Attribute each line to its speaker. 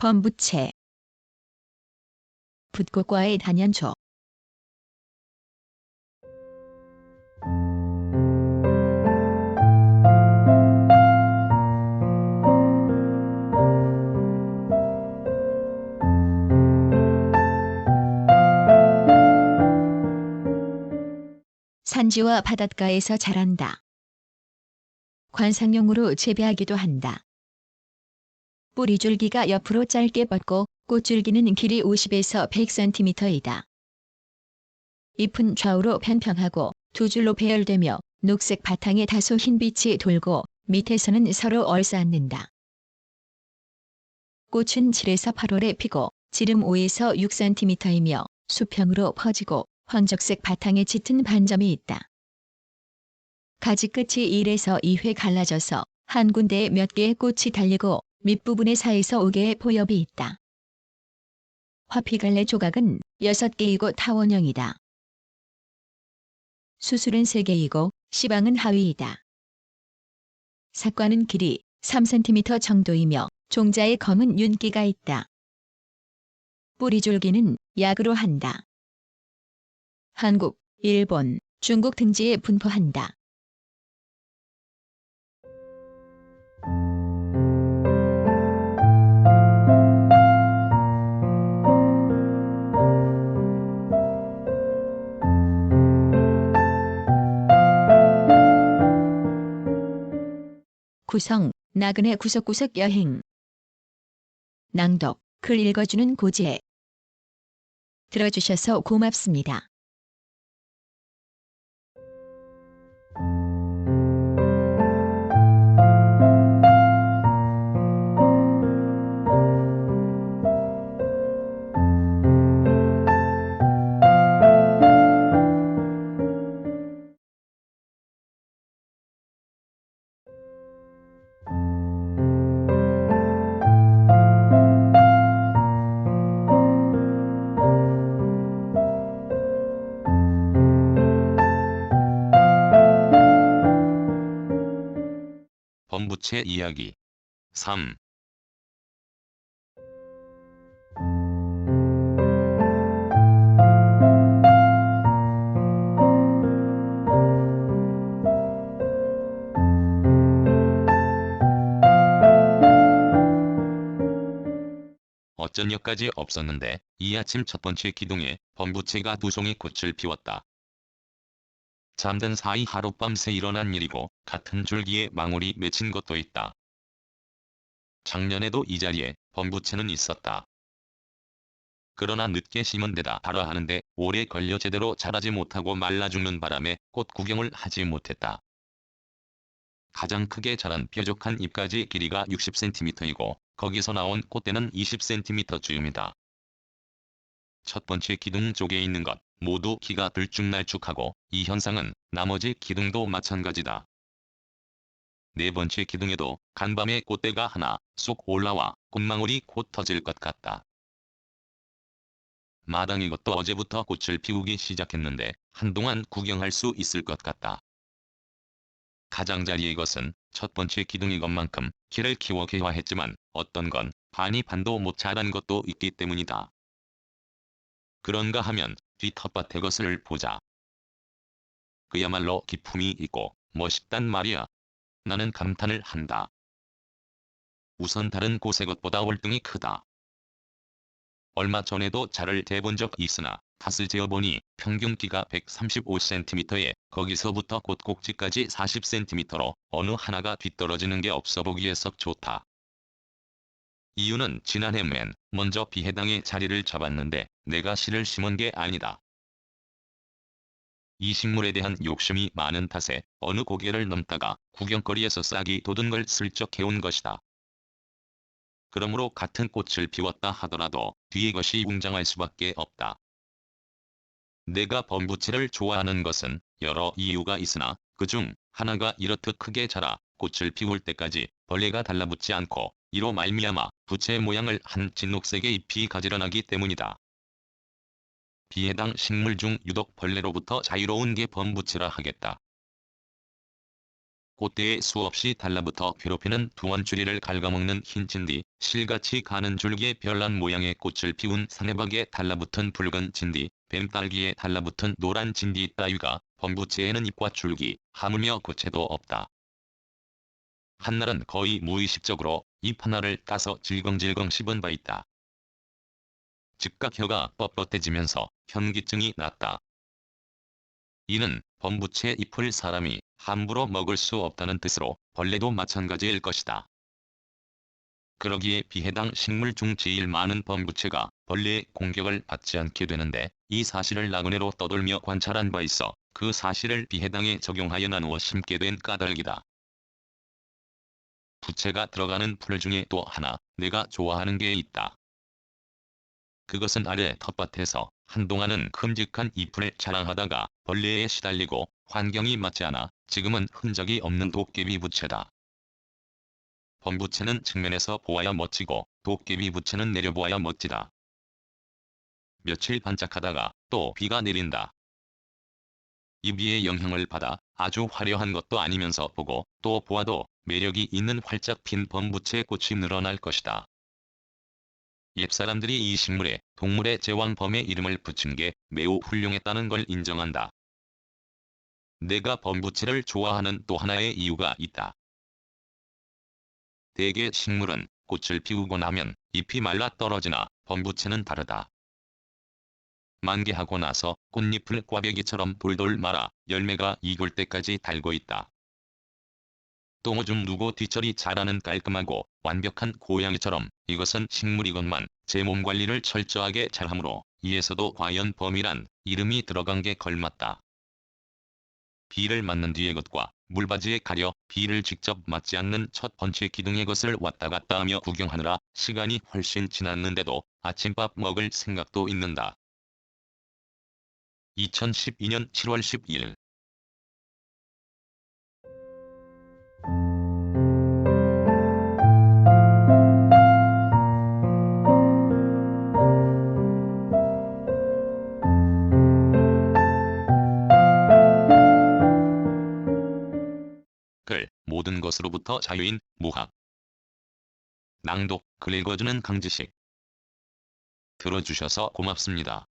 Speaker 1: 범부채. 붓꽃과의 단연초. 산지와 바닷가에서 자란다. 관상용으로 재배하기도 한다. 뿌리줄기가 옆으로 짧게 뻗고 꽃줄기는 길이 50에서 100cm이다. 잎은 좌우로 평평하고 두 줄로 배열되며 녹색 바탕에 다소 흰빛이 돌고 밑에서는 서로 얼싸앉는다. 꽃은 7에서 8월에 피고 지름 5에서 6cm이며 수평으로 퍼지고 황적색 바탕에 짙은 반점이 있다. 가지 끝이 1에서 2회 갈라져서 한 군데에 몇 개의 꽃이 달리고 밑부분에 4에서 5개의 포엽이 있다. 화피갈래 조각은 6개이고 타원형이다. 수술은 3개이고 시방은 하위이다. 삭과는 길이 3cm 정도이며 종자에 검은 윤기가 있다. 뿌리줄기는 약으로 한다. 한국, 일본, 중국 등지에 분포한다. 구성, 나그네 구석구석 여행. 낭독, 글 읽어주는 고지혜. 들어주셔서 고맙습니다.
Speaker 2: 범부채 이야기 3. 어쩐 여까지 없었는데 이 아침 첫 번째 기둥에 범부채가 두 송이 꽃을 피웠다. 잠든 사이 하룻밤새 일어난 일이고 같은 줄기에 망울이 맺힌 것도 있다. 작년에도 이 자리에 범부채는 있었다. 그러나 늦게 심은 데다 달아 하는데 오래 걸려 제대로 자라지 못하고 말라 죽는 바람에 꽃 구경을 하지 못했다. 가장 크게 자란 뾰족한 잎까지 길이가 60cm이고 거기서 나온 꽃대는 20cm쯤이다. 첫 번째 기둥 쪽에 있는 것 모두 키가 들쭉날쭉하고 이 현상은 나머지 기둥도 마찬가지다. 네 번째 기둥에도 간밤에 꽃대가 하나 쏙 올라와 꽃망울이 곧 터질 것 같다. 마당이 것도 어제부터 꽃을 피우기 시작했는데 한동안 구경할 수 있을 것 같다. 가장자리의 것은 첫 번째 기둥인 것만큼 키를 키워 개화했지만 어떤 건 반이 반도 못 자란 것도 있기 때문이다. 그런가 하면 뒤 텃밭의 것을 보자. 그야말로 기품이 있고 멋있단 말이야. 나는 감탄을 한다. 우선 다른 곳의 것보다 월등히 크다. 얼마 전에도 자를 대본 적 있으나 탓을 재어보니 평균 키가 135cm에 거기서부터 꽃꼭지까지 40cm로 어느 하나가 뒤떨어지는 게 없어 보기에 썩 좋다. 이유는 지난해 맨 먼저 비해당의 자리를 잡았는데 내가 씨를 심은 게 아니다. 이 식물에 대한 욕심이 많은 탓에 어느 고개를 넘다가 구경거리에서 싹이 돋은 걸 슬쩍 해온 것이다. 그러므로 같은 꽃을 피웠다 하더라도 뒤의 것이 웅장할 수밖에 없다. 내가 범부채를 좋아하는 것은 여러 이유가 있으나 그중 하나가 이렇듯 크게 자라 꽃을 피울 때까지 벌레가 달라붙지 않고 이로 말미암아 부채 모양을 한 진녹색의 잎이 가지런하기 때문이다. 비해당 식물 중 유독 벌레로부터 자유로운 게 범부채라 하겠다. 꽃대에 수없이 달라붙어 괴롭히는 두원줄이를 갉아먹는 흰 진디, 실같이 가는 줄기에 별난 모양의 꽃을 피운 사내박에 달라붙은 붉은 진디, 뱀딸기에 달라붙은 노란 진디 따위가 범부채에는 잎과 줄기, 하물며 꽃에도 없다. 한날은 거의 무의식적으로 잎 하나를 따서 질겅질겅 씹은 바 있다. 즉각 혀가 뻣뻣해지면서 현기증이 났다. 이는 범부채 잎을 사람이 함부로 먹을 수 없다는 뜻으로 벌레도 마찬가지일 것이다. 그러기에 비해당 식물 중 제일 많은 범부채가 벌레의 공격을 받지 않게 되는데, 이 사실을 나그네로 떠돌며 관찰한 바 있어 그 사실을 비해당에 적용하여 나누어 심게 된 까닭이다. 부채가 들어가는 풀 중에 또 하나 내가 좋아하는 게 있다. 그것은 아래 텃밭에서 한동안은 큼직한 잎을 자랑하다가 벌레에 시달리고 환경이 맞지 않아 지금은 흔적이 없는 도깨비 부채다. 범부채는 측면에서 보아야 멋지고 도깨비 부채는 내려보아야 멋지다. 며칠 반짝하다가 또 비가 내린다. 이 비의 영향을 받아 아주 화려한 것도 아니면서 보고 또 보아도 매력이 있는 활짝 핀 범부채 꽃이 늘어날 것이다. 옛사람들이 이 식물에 동물의 제왕 범의 이름을 붙인 게 매우 훌륭했다는 걸 인정한다. 내가 범부채를 좋아하는 또 하나의 이유가 있다. 대개 식물은 꽃을 피우고 나면 잎이 말라 떨어지나 범부채는 다르다. 만개하고 나서 꽃잎을 꽈배기처럼 돌돌 말아 열매가 익을 때까지 달고 있다. 또 오줌 누고 뒤처리 잘하는 깔끔하고 완벽한 고양이처럼 이것은 식물이건만 제 몸관리를 철저하게 잘하므로 이에서도 과연 범이란 이름이 들어간 게 걸맞다. 비를 맞는 뒤의 것과 물바지에 가려 비를 직접 맞지 않는 첫 번째 기둥의 것을 왔다 갔다 하며 구경하느라 시간이 훨씬 지났는데도 아침밥 먹을 생각도 있는다. 2012년 7월 12일 글, 모든 것으로부터 자유인 무학. 낭독, 글 읽어주는 강지식. 들어주셔서 고맙습니다.